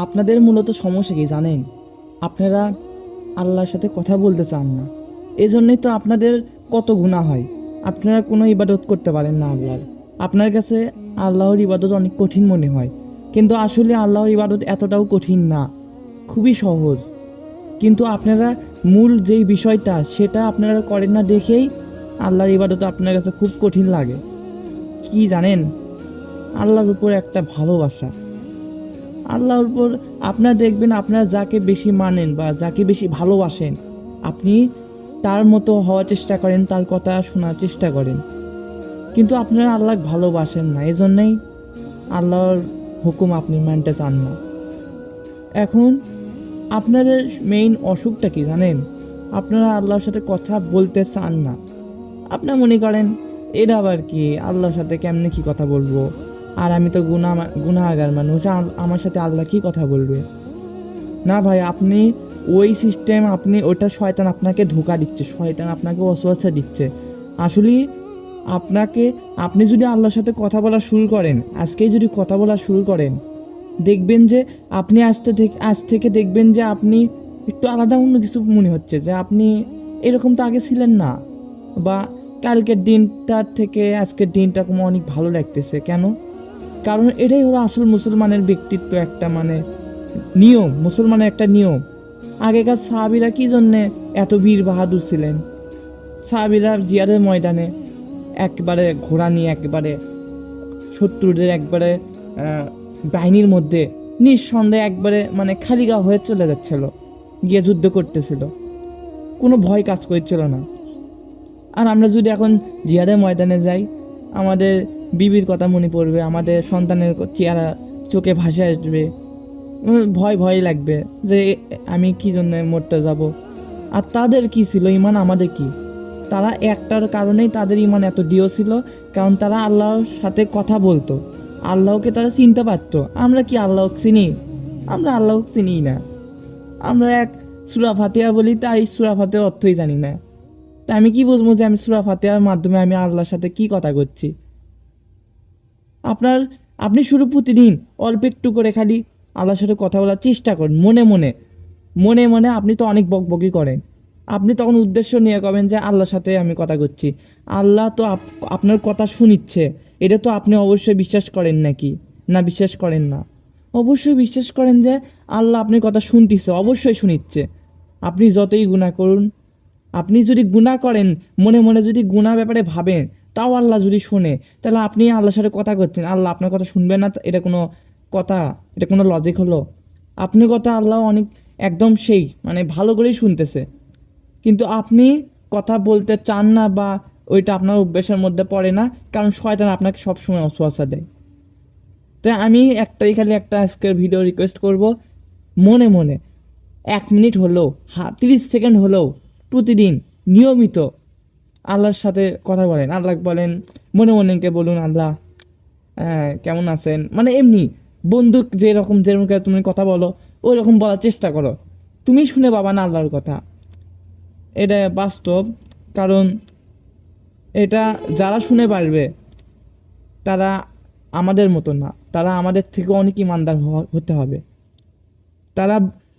আপনাদের মূলত সমস্যা কি জানেন? আপনারা আল্লাহর সাথে কথা বলতে চান না। এই জন্যই তো আপনাদের কত গুনাহ হয়। আপনারা কোনো ইবাদত করতে পারেন না আল্লাহর। আপনার কাছে আল্লাহর ইবাদত অনেক কঠিন মনে হয়, কিন্তু আসলে আল্লাহর ইবাদত এতটাও কঠিন না, খুবই সহজ। কিন্তু আপনারা মূল যেই বিষয়টা সেটা আপনারা করেন না দেখেই আল্লাহর ইবাদত আপনার কাছে খুব কঠিন লাগে। কি জানেন? আল্লাহর উপর একটা ভালোবাসা। আল্লাহর উপর আপনারা দেখবেন, আপনারা যাকে বেশি মানেন বা যাকে বেশি ভালোবাসেন, আপনি তার মতো হওয়ার চেষ্টা করেন, তার কথা শোনার চেষ্টা করেন। কিন্তু আপনারা আল্লাহকে ভালোবাসেন না, এই জন্যই আল্লাহর হুকুম আপনি মানতে চান না। এখন আপনাদের মেইন অসুখটা কি জানেন? আপনারা আল্লাহর সাথে কথা বলতে চান না। আপনারা মনে করেন এটা আবার কি, আল্লাহর সাথে কেমনে কি কথা বলবো, আর আমি তো গুনাহগার মানুষ, আমার সাথে আল্লাহ কি কথা বলবে। না ভাই, আপনি ওই সিস্টেম, আপনি ওটা শয়তান আপনাকে ধোঁকা দিচ্ছে, শয়তান আপনাকে ওয়াসওয়াসা দিচ্ছে। আসলে আপনাকে, আপনি যদি আল্লাহর সাথে কথা বলা শুরু করেন, আজকেই যদি কথা বলা শুরু করেন, দেখবেন যে আপনি আজ থেকে দেখবেন যে আপনি একটু আলাদা অন্য কিছু মনে হচ্ছে, যে আপনি এরকম তো আগে ছিলেন না, বা কালকের দিনটার থেকে আজকের দিনটা কোনো অনেক ভালো লাগতেছে। কেন? কারণ এটাই হলো আসল মুসলমানের ব্যক্তিত্ব, একটা মানে নিয়ম, মুসলমানের একটা নিয়ম। আগেকার সাহাবীরা কি জন্যে এত বীর বাহাদুর ছিলেন? সাহাবীরা জিহাদের ময়দানে একবারে ঘোড়া নিয়ে একবারে শত্রুদের একবারে বাহিনীর মধ্যে নিঃসন্দেহে একবারে মানে খালি গা হয়ে চলে যাচ্ছিল, গিয়ে যুদ্ধ করতেছিল, কোনো ভয় কাজ করছিল না। আর আমরা যদি এখন জিহাদের ময়দানে যাই, আমাদের বিবির কথা মনে পড়বে, আমাদের সন্তানের চেহারা চোখে ভাসে আসবে, ভয় ভয় লাগবে যে আমি কি জন্য মরতে যাব। আর তাদের কি ছিল ইমান, আমাদের কি? তারা একটার কারণেই তাদের ইমান এত দৃঢ় ছিল, কারণ তারা আল্লাহর সাথে কথা বলতো, আল্লাহকে তারা চিনতে পারতো। আমরা কি আল্লাহকে চিনি? আমরা আল্লাহকে চিনি না। আমরা এক সূরা ফাতিহা বলি, তাই সূরা ফাতিহার অর্থই জানি না। তা আমি কি বুঝবো যে আমি সূরা ফাতিহার মাধ্যমে আমি আল্লাহর সাথে কি কথা করছি? আপনার, আপনি শুরু প্রতিদিন অল্প একটু করে খালি আল্লাহর সাথে কথা বলার চেষ্টা করুন, মনে মনে। মনে মনে আপনি তো অনেক বকবকি করেন, আপনি তখন উদ্দেশ্য নিয়ে কবেন যে আল্লাহর সাথে আমি কথা করছি। আল্লাহ তো আপনার কথা শুনিচ্ছে, এটা তো আপনি অবশ্যই বিশ্বাস করেন নাকি? না, বিশ্বাস করেন না? অবশ্যই বিশ্বাস করেন যে আল্লাহ আপনার কথা শুনতেছে, অবশ্যই শুনিচ্ছে। আপনি যতই গুনাহ করুন, আপনি যদি গুনাহ করেন, মনে মনে যদি গুনাহ ব্যাপারে ভাবেন, তাও আল্লাহ যদি শোনে, তাহলে আপনি আল্লাহর সাথে কথা করছেন, আল্লাহ আপনার কথা শুনবে না? এটা কোনো কথা? এটা কোনো লজিক হলো? আপনার কথা আল্লাহ অনেক একদম সেই মানে ভালো করেই শুনতেছে, কিন্তু আপনি কথা বলতে চান না, বা ওইটা আপনার অভ্যাসের মধ্যে পড়ে না, কারণ শয়তান আপনাকে সবসময় ওয়াসওয়াসা দেয়। তাই আমি খালি একটা আজকের ভিডিও রিকোয়েস্ট করব, মনে মনে 1 মিনিট হলেও, 30 সেকেন্ড হলেও প্রতিদিন নিয়মিত আল্লাহর সাথে কথা বলেন। আল্লাহ বলেন, মনে মনেকে বলুন, আল্লাহ কেমন আছেন, মানে এমনি বন্ধু যেরকম যেরকম তুমি কথা বলো ওই রকম বলার চেষ্টা করো। তুমি শুনে পাবা না আল্লাহর কথা, এটা বাস্তব। কারণ এটা যারা শুনে পারবে তারা আমাদের মতো না, তারা আমাদের থেকে অনেক ইমানদার হতে হবে। তারা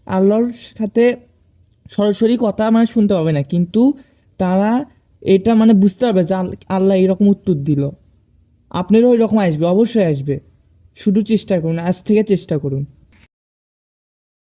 আল্লাহর সাথে সরাসরি কথা মানে শুনতে পাবে না, কিন্তু তারা এটা মানে বুঝতে পারবে যে আল্লাহ এরকম উত্তর দিল, আপনারও ওই রকম আসবে, অবশ্যই আসবে। শুধু চেষ্টা করুন, আজ থেকে চেষ্টা করুন।